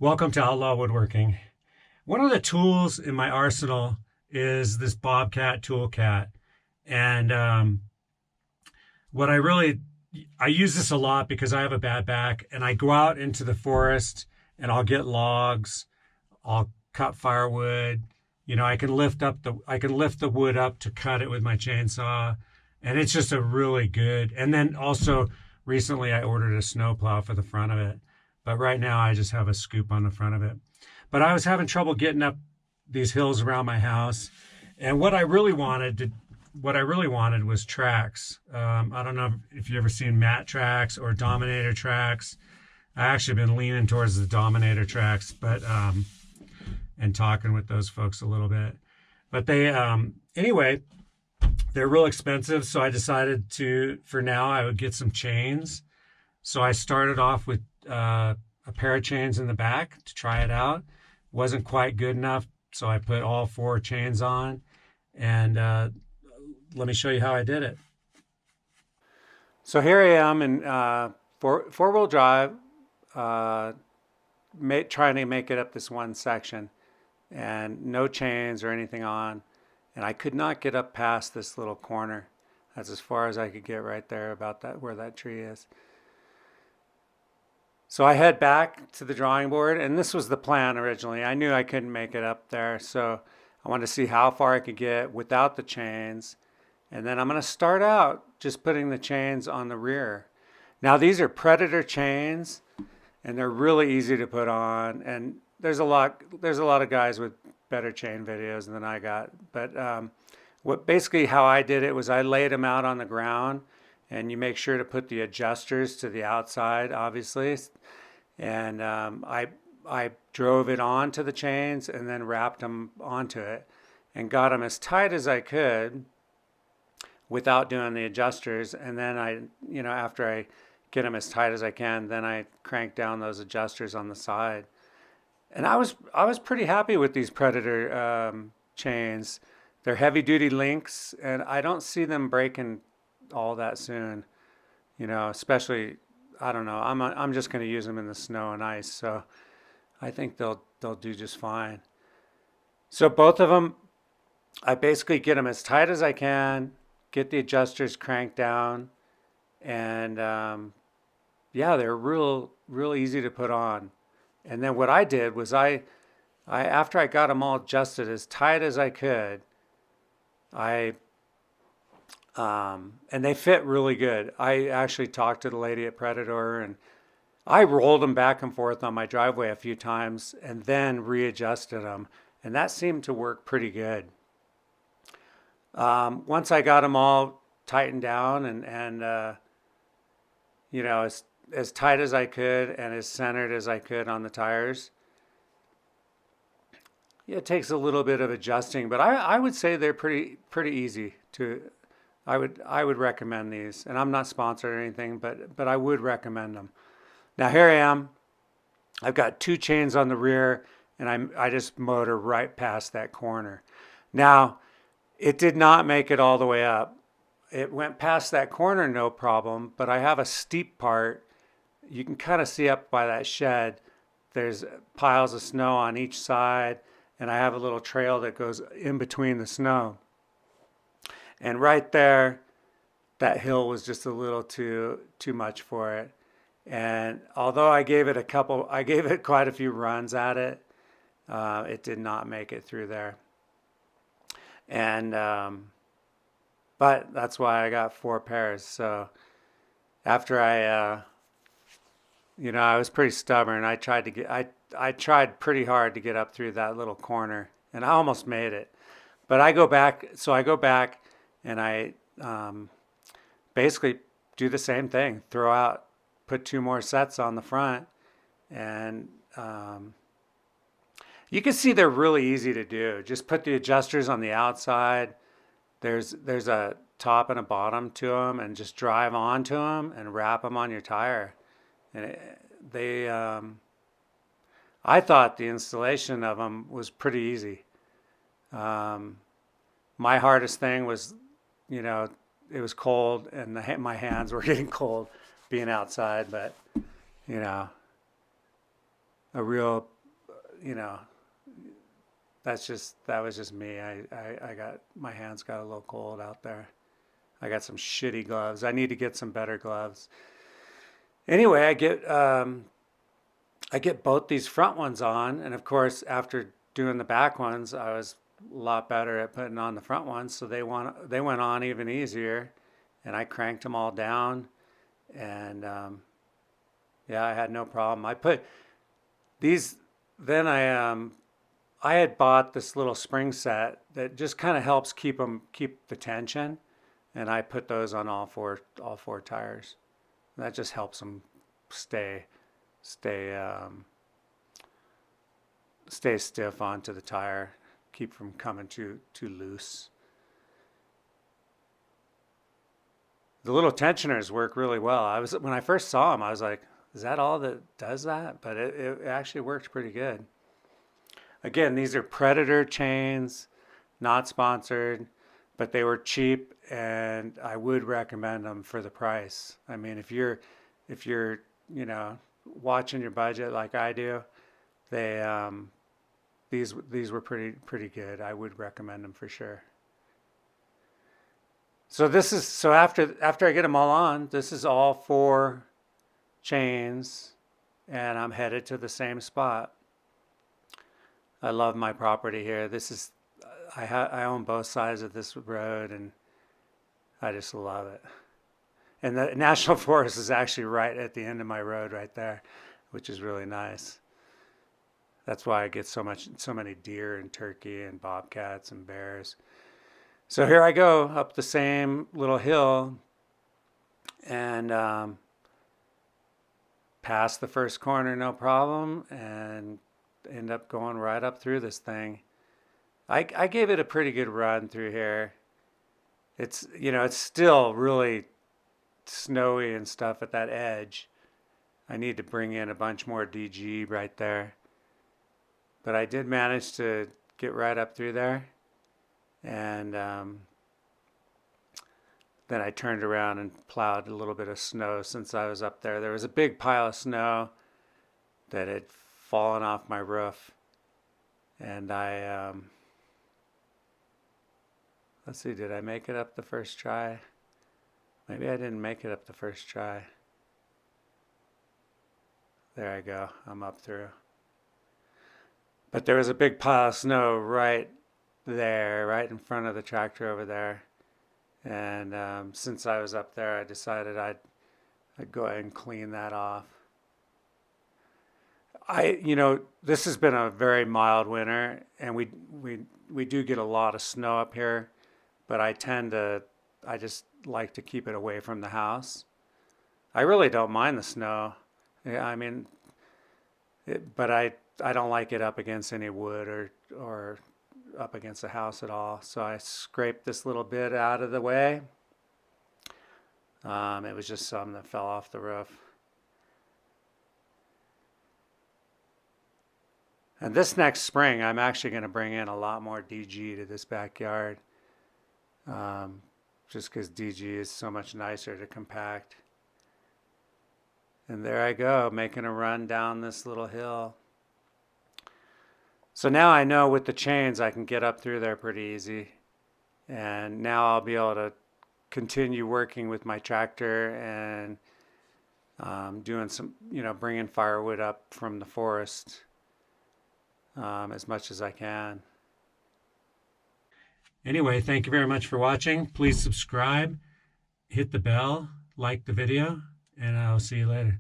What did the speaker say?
Welcome to Outlaw Woodworking. One of the tools in my arsenal is this Bobcat Toolcat. And what I really, I use this a lot because I have a bad back and I go out into the forest and I'll get logs, I'll cut firewood. I can lift the wood up to cut it with my chainsaw. And it's just a really good, and then also recently I ordered a snowplow for the front of it. But right now I just have a scoop on the front of it. But I was having trouble getting up these hills around my house, and what I really wanted was tracks. I don't know if you've ever seen mat tracks or Dominator tracks. I actually been leaning towards the Dominator tracks, but and talking with those folks a little bit. But anyway, they're real expensive, so I decided for now, I would get some chains. So I started off with a pair of chains in the back to try it out. Wasn't quite good enough, so I put all four chains on, and let me show you how I did it. So here I am in four-wheel drive, uh, trying to make it up this one section, and no chains or anything on, and I could not get up past this little corner. That's as far as I could get right there about that where that tree is. So I head back to the drawing board, and this was the plan originally. I knew I couldn't make it up there, so I wanted to see how far I could get without the chains. And then I'm going to start out just putting the chains on the rear. Now these are Predator chains, and they're really easy to put on. And there's a lot of guys with better chain videos than I got. But basically how I did it was I laid them out on the ground, and you make sure to put the adjusters to the outside, obviously. And I drove it onto the chains and then wrapped them onto it and got them as tight as I could without doing the adjusters. And then after I get them as tight as I can, then I crank down those adjusters on the side. And I was pretty happy with these Predator chains. They're heavy duty links, and I don't see them breaking all that soon. Especially, I don't know. I'm just going to use them in the snow and ice, so I think they'll do just fine. So both of them, I basically get them as tight as I can, get the adjusters cranked down, and yeah, they're real easy to put on. And then what I did was I after I got them all adjusted as tight as I could, I and they fit really good. I actually talked to the lady at Predator, and I rolled them back and forth on my driveway a few times and then readjusted them, and that seemed to work pretty good. Once I got them all tightened down and as tight as I could and as centered as I could on the tires, yeah, it takes a little bit of adjusting, but I would say they're pretty easy to. I would recommend these, and I'm not sponsored or anything, but I would recommend them. Now here I am. I've got two chains on the rear, and I just motor right past that corner. Now, it did not make it all the way up. It went past that corner no problem, but I have a steep part. You can kind of see up by that shed. There's piles of snow on each side, and I have a little trail that goes in between the snow. And right there, that hill was just a little too much for it. And although I gave it quite a few runs at it, it did not make it through there. And but that's why I got four pairs. So after I was pretty stubborn. I tried pretty hard to get up through that little corner, and I almost made it. But I go back and I basically do the same thing. Put two more sets on the front, and you can see they're really easy to do. Just put the adjusters on the outside. There's a top and a bottom to them, and just drive onto them and wrap them on your tire. And I thought the installation of them was pretty easy. My hardest thing was, it was cold, and my hands were getting cold being outside, but, a real, you know, that was just me. I got, my hands got a little cold out there. I got some shitty gloves. I need to get some better gloves. Anyway, I get both these front ones on, and of course, after doing the back ones, I was a lot better at putting on the front ones, so they went on even easier, and I cranked them all down, and yeah, I had no problem. I put these. Then I had bought this little spring set that just kind of helps keep the tension, and I put those on all four tires. That just helps them stay stay stay stiff onto the tire, keep from coming too loose. The little tensioners work really well. When I first saw them, I was like, "Is that all that does that?" But it actually worked pretty good. Again, these are Predator chains, not sponsored, but they were cheap, and I would recommend them for the price. I mean, if you're you know watching your budget like I do, they these were pretty good. I would recommend them for sure. So after I get them all on, this is all four chains, and I'm headed to the same spot. I love my property here. I own both sides of this road, and I just love it. And the National Forest is actually right at the end of my road right there, which is really nice. That's why I get so many deer and turkey and bobcats and bears. So here I go up the same little hill, and pass the first corner no problem, and end up going right up through this thing. I gave it a pretty good run through here. It's still really snowy and stuff at that edge. I need to bring in a bunch more DG right there. But I did manage to get right up through there. And then I turned around and plowed a little bit of snow since I was up there. There was a big pile of snow that had fallen off my roof. And let's see, did I make it up the first try? Maybe I didn't make it up the first try. There I go, I'm up through. But there was a big pile of snow right there, right in front of the tractor over there. And since I was up there, I decided I'd go ahead and clean that off. This has been a very mild winter, and we do get a lot of snow up here, but I just like to keep it away from the house. I really don't mind the snow. Yeah, I mean, but I don't like it up against any wood or up against the house at all. So I scraped this little bit out of the way. It was just some that fell off the roof. And this next spring, I'm actually going to bring in a lot more DG to this backyard. Just because DG is so much nicer to compact. And there I go, making a run down this little hill. So now I know with the chains I can get up through there pretty easy. And now I'll be able to continue working with my tractor and doing some, bringing firewood up from the forest as much as I can. Anyway, thank you very much for watching. Please subscribe, hit the bell, like the video, and I'll see you later.